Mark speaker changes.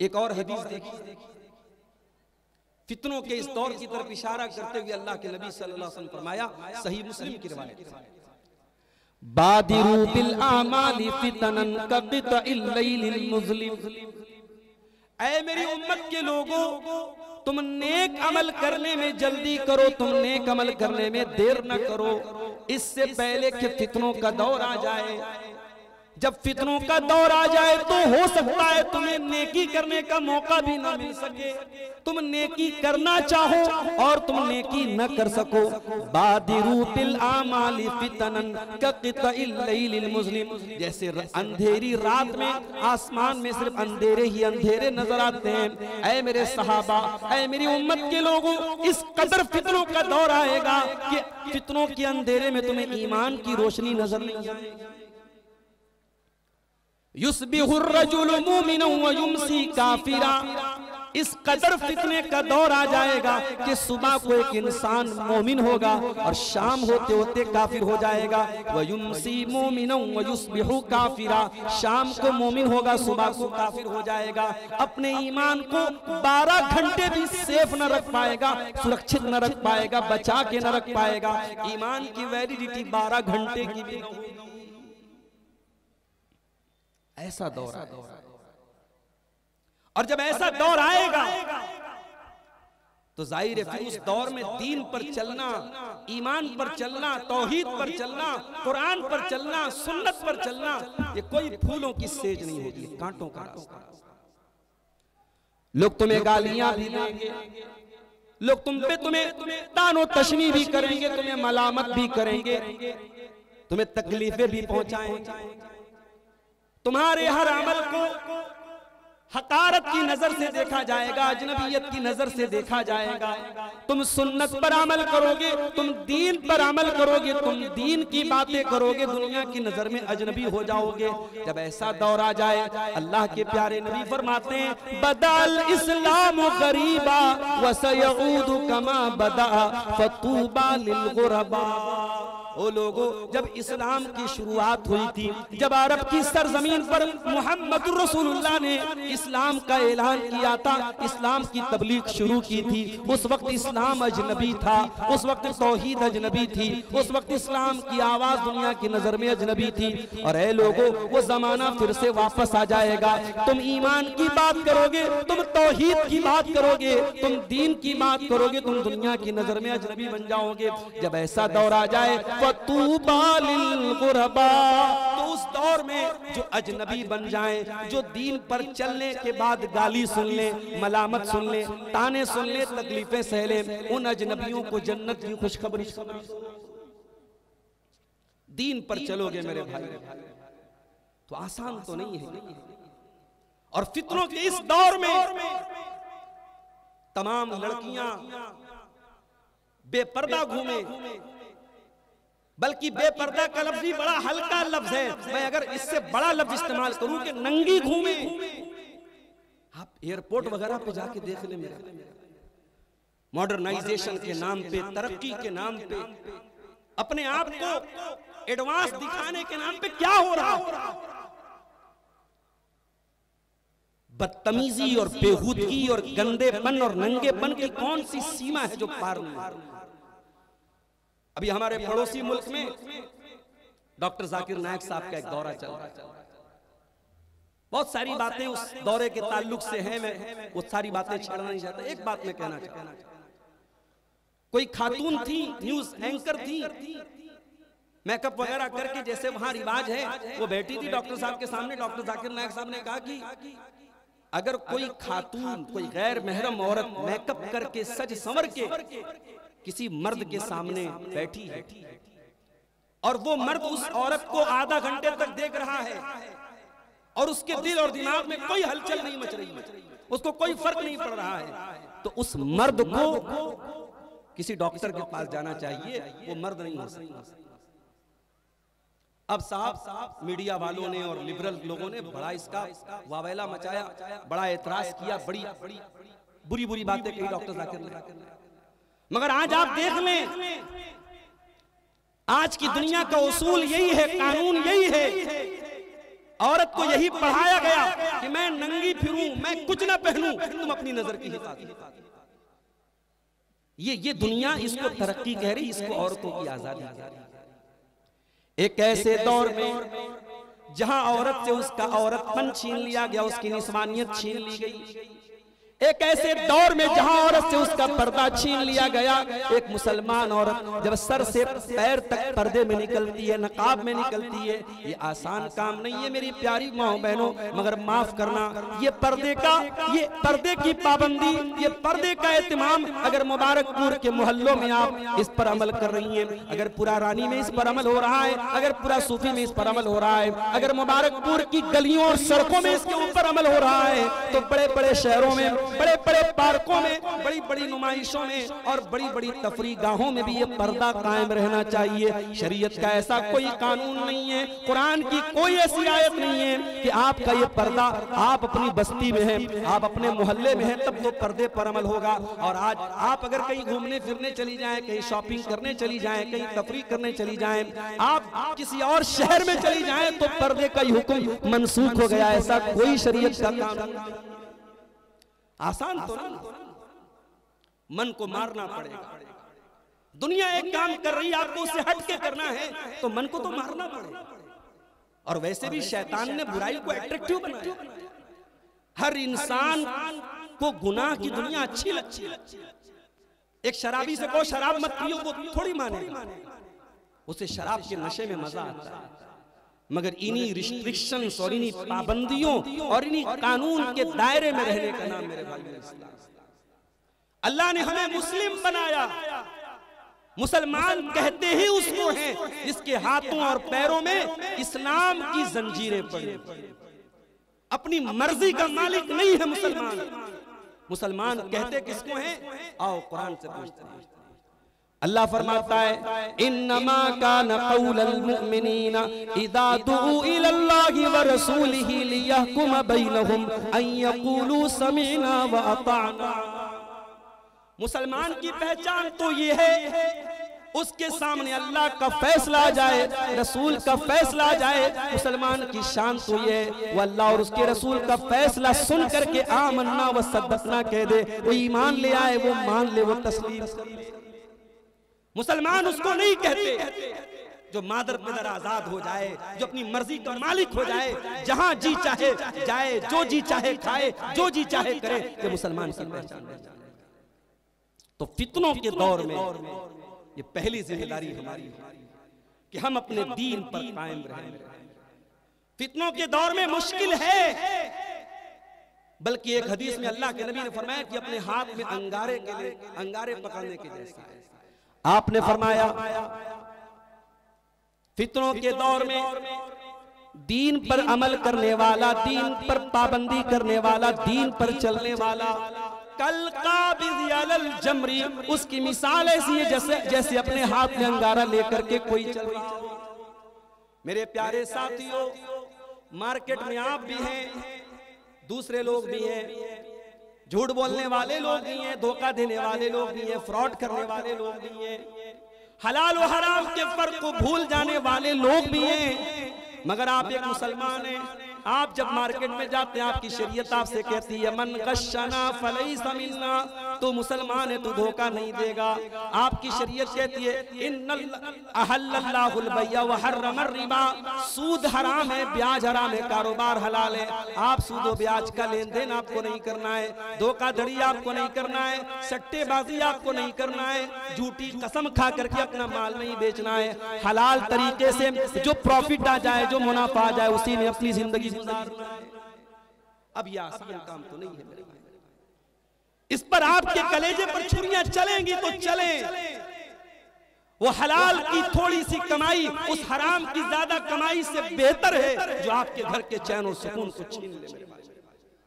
Speaker 1: एक और हदीस देखिए, फितनों के इस दौर की तरफ इशारा करते हुए अल्लाह के नबी सल्लल्लाहु अलैहि वसल्लम फरमाया, सही मुस्लिम की रिवायत, बादिरू बिल आमाली फितनन कबितइल लैलिल मुज़लिम। ऐ मेरी उम्मत के लोगों, तुम नेक अमल करने में जल्दी करो, तुम नेक अमल करने में देर न करो, इससे पहले कि फितनों का दौर आ जाए। जब फितनों का दौर आ जाए तो हो सकता है तुम्हें नेकी करने का मौका भी ना मिल सके, तुम नेकी करना चाहो और तुम नेकी न कर सको। बादिरू बिल आमाली फितनन कक़ितइल लैलिल मुज़लिम, जैसे अंधेरी रात में आसमान में सिर्फ अंधेरे ही अंधेरे नजर आते हैं। ऐ मेरे सहाबा, ऐ मेरी उम्मत के लोगों, इस कदर फितनों का दौर आएगा कि फितनों के अंधेरे में तुम्हें ईमान की रोशनी नजर नहीं आएगी। युस्बिहुर रजुलु मुमिनन व युमसी काफिरा, इस कदर फितने का दौर आ जाएगा कि सुबह को एक इंसान मोमिन होगा और शाम होते होते काफिर हो जाएगा। व युमसी मुमिनन व युस्बिहु काफिरा, शाम को मोमिन होगा, सुबह को काफिर हो जाएगा। अपने ईमान को 12 घंटे भी सेफ न रख पाएगा, सुरक्षित न रख पाएगा, बचा के न रख पाएगा। ईमान की वैलिडिटी 12 घंटे की भी होगी। ऐसा दौर आएगा, और जब ऐसा दौर आएगा तो जाहिर है फिर उस दौर में दीन पर चलना, ईमान पर चलना, तौहीद पर चलना, कुरान पर चलना, सुन्नत पर चलना, ये कोई फूलों की सेज नहीं होगी, कांटों का रास्ता। लोग तुम्हें गालियां भी देंगे, लोग तुम्हें तानो तशनी भी करेंगे, तुम्हें मलामत भी करेंगे, तुम्हें तकलीफें भी पहुंचाएंगे, तुम्हारे हर अमल को हकारत की नजर से देखा जाएगा, अजनबियत की नजर से देखा जाएगा। तुम सुन्नत पर अमल करोगे, तुम दीन पर अमल करोगे, तुम दीन की बातें करोगे, दुनिया की नजर में अजनबी हो जाओगे। जब ऐसा दौर आ जाए, अल्लाह के प्यारे नबी फरमाते हैं, बदल इस्लाम गरीबा व सयऊदु कमा बदा फतूबा लिल गुरबा। ओ लोगों, जब इस्लाम की शुरुआत हुई थी, जब अरब की सरजमीन पर मोहम्मद रसूलुल्लाह ने इस्लाम का ऐलान किया था, इस्लाम की तबलीग शुरू की थी, उस वक्त इस्लाम अजनबी था, उस वक्त तौहीद अजनबी थी, उस वक्त इस्लाम की आवाज दुनिया की नजर में अजनबी थी। और ऐ लोगों, वो जमाना फिर से वापस आ जाएगा। तुम ईमान की बात करोगे, तुम तौहीद की बात करोगे, तुम दीन की बात करोगे, तुम दुनिया की नजर में अजनबी बन जाओगे। जब ऐसा दौर आ जाए, फतूबा लिल गुरबा, तो उस दौर में जो अजनबी बन जाएं, जो दीन पर चलने के बाद गाली सुन ले, मलामत सुन ले, ताने सुन ले, तकलीफें सह ले, उन अजनबियों को जन्नत की खुशखबरी। दीन पर चलोगे मेरे भाई तो आसान तो नहीं है। और फितनों के इस दौर में तमाम लड़कियां बेपर्दा घूमे, बल्कि बेपर्दा का लफ्ज भी बड़ा हल्का लफ्ज है। मैं अगर इससे बड़ा लफ्ज इस्तेमाल करूं कि नंगी घूमे, आप एयरपोर्ट वगैरह पे जाके देख ले, मेरे मॉडर्नाइजेशन के नाम पे, तरक्की के नाम पे, अपने आप को एडवांस दिखाने के नाम पे क्या हो रहा है। बदतमीजी और बेहूदगी और गंदेपन और नंगेपन की कौन सी सीमा है जो पार नहीं। अभी हमारे पड़ोसी मुल्क में डॉक्टर जाकिर नायक साहब का एक दौरा चल रहा है। बहुत सारी बातें उस दौरे के ताल्लुक से हैं, मैं वो सारी बातें छेड़ना नहीं चाहता। एक बात मैं कहना चाहता हूं, कोई खातून थी, न्यूज एंकर थी, मेकअप वगैरह करके जैसे वहां रिवाज है, वो बैठी थी डॉक्टर साहब के सामने। डॉक्टर जाकिर नायक साहब ने कहा कि अगर कोई खातून, कोई गैर महरम औरत मेकअप करके सज संवर के किसी मर्द के सामने बैठी है और वो मर्द उस औरत को आधा घंटे तक देख रहा है और उसके दिल और दिमाग में कोई हलचल नहीं मच रही है, उसको कोई फर्क नहीं पड़ रहा है, तो उस मर्द को किसी डॉक्टर के पास जाना चाहिए, वो मर्द नहीं हो सकता। अब साहब मीडिया वालों ने और लिबरल लोगों ने बड़ा इसका वावेला मचाया, बड़ा एतराज किया, बड़ी बुरी बुरी बातें कही डॉक्टर जाकिर ने। मगर आज आप देख लें, आज की दुनिया का उसूल यही है, कानून यही है, औरत को यही पढ़ाया गया कि मैं नंगी फिरूं, मैं कुछ ना पहनूं, तुम अपनी नजर की हिफाजत। ये दुनिया इसको तरक्की कह रही, इसको औरतों की आजादी कह रही। एक ऐसे दौर में जहां औरत से उसका औरतपन छीन लिया गया, उसकी निस्वानियत छीन ली गई। एक ऐसे दौर में जहां औरत से उसका पर्दा छीन लिया गया। एक मुसलमान औरत जब सर से पैर तक पर्दे में निकलती है, नकाब में निकलती है, ये आसान काम नहीं है मेरी प्यारी माओ बहनों, मगर माफ करना, ये पर्दे की पाबंदी, ये पर्दे का एहतमाम अगर मुबारकपुर के मोहल्लों में आप इस पर अमल कर रही हैं, अगर पूरा रानी में इस पर अमल हो रहा है, अगर पूरा सूफी में इस पर अमल हो रहा है, अगर मुबारकपुर की गलियों और सड़कों में इसके ऊपर अमल हो रहा है, तो बड़े बड़े शहरों में, बड़े बड़े पार्कों में, बड़ी बड़ी नुमाइशों में और बड़ी बड़ी तफरी गाहों में भी ये पर्दा कायम रहना चाहिए। शरीयत का ऐसा कोई कानून नहीं है, कुरान की कोई ऐसी आयत नहीं है कि आपका ये पर्दा, आप अपनी बस्ती में हैं, आप अपने मोहल्ले में हैं, तब तो पर्दे पर अमल होगा। और आज आप अगर कहीं घूमने फिरने चली जाएं, कहीं शॉपिंग करने चली जाएं, कहीं तफरी करने चली जाएं, आप किसी और शहर में चली जाएं, तो पर्दे का ही हुक्म मनसूख हो गया। ऐसा कोई शरीयत का कानून आसान तो नहीं, मन को मारना पड़ेगा। दुनिया एक काम कर रही है, आपको उससे हट के करना है तो मन को तो मारना पड़ेगा। और वैसे भी शैतान ने बुराई को अट्रैक्टिव बनाया। हर इंसान को गुनाह की दुनिया अच्छी लगती है। एक शराबी से कहो शराब मत पियो, वो थोड़ी मानेगा, उसे शराब के नशे में मजा आता है। मगर इन्हीं रिस्ट्रिक्शंस और इन्हीं पाबंदियों और इन्हीं कानून के दायरे में रहने का नाम मेरे भाई अल्लाह ने हमें मुस्लिम बनाया। मुसलमान कहते ही उसको हैं जिसके हाथों और पैरों में इस्लाम की जंजीरें पड़ी। अपनी मर्जी का मालिक नहीं है मुसलमान। मुसलमान कहते किसको हैं? आओ कुरान से पूछते हैं। अल्लाह फरमाता है इन्नमा कान क़ौलुल मुमिनीना इज़ा दुऊ इलल्लाहि व रसूलिही लियहकुम बैनहुम अन यक़ूलू समीना व अताना। मुसलमान की पहचान तो ये है उसके सामने अल्लाह का फैसला आ जाए, रसूल का फैसला आ जाए। मुसलमान की शान तो ये है वो अल्लाह और उसके रसूल का फैसला सुन करके आमन्ना व सद्दक़ना कह दे, वो ईमान ले आए, वो मान ले, वो तस्लीम। मुसलमान उसको नहीं कहते जो मादर पिदर आजाद हो जाए, जो अपनी मर्जी का मालिक हो जाए, जहां जी चाहे जाए, जो जी चाहे खाए, जो जी चाहे करे, ये मुसलमान की पहचान है। तो फितनों के दौर में ये पहली जिम्मेदारी हमारी है कि हम अपने दीन पर कायम रहें। फितनों के दौर में मुश्किल है, बल्कि एक हदीस में अल्लाह के नबी ने फरमाया कि अपने हाथ में अंगारे के लिए अंगारे पकड़ने के जैसा है। आपने फरमाया फितनों के दौर में दीन पर अमल करने वाला, दीन पर पाबंदी करने वाला, दीन पर चलने वाला कल काबिज़ अलल जमरी, उसकी मिसाल ऐसी है जैसे अपने हाथ में अंगारा लेकर के कोई चल रहा हो। मेरे प्यारे साथियों, मार्केट में आप भी हैं, दूसरे लोग भी हैं, झूठ बोलने वाले लोग भी हैं, धोखा देने वाले लोग भी हैं, फ्रॉड करने वाले लोग भी हैं, हलाल और हराम के फर्क को भूल जाने वाले लोग भी हैं। मगर आप एक मुसलमान हैं, आप जब मार्केट में जाते हैं आपकी शरीयत आपसे कहती है मन गश्शना फलैसा मिन्ना, तो मुसलमान है, तो धोखा नहीं देगा। आपकी शरीयत कहती है इन्नल अहल्लल्लाहुल बैअ व हर्रमर रिबा, सूद हराम है, ब्याज हराम है, कारोबार हलाल है। आप सूद और ब्याज का लेन देन आपको नहीं करना है, धोखाधड़ी आपको नहीं करना है, सट्टेबाजी आपको नहीं करना है, झूठी कसम खा करके अपना माल नहीं बेचना है। हलाल तरीके से जो प्रॉफिट आ जाए, जो मुनाफा आ जाए, उसी में अपनी जिंदगी गुजारना है। अब यह आसान काम तो नहीं है मेरे भाई। इस पर आपके कलेजे पर छुरियां चलेंगी तो चलें। वो हलाल की थोड़ी सी कमाई उस हराम की ज्यादा कमाई से बेहतर है जो आपके घर के चैन और सुकून को छीन ले मेरे भाई।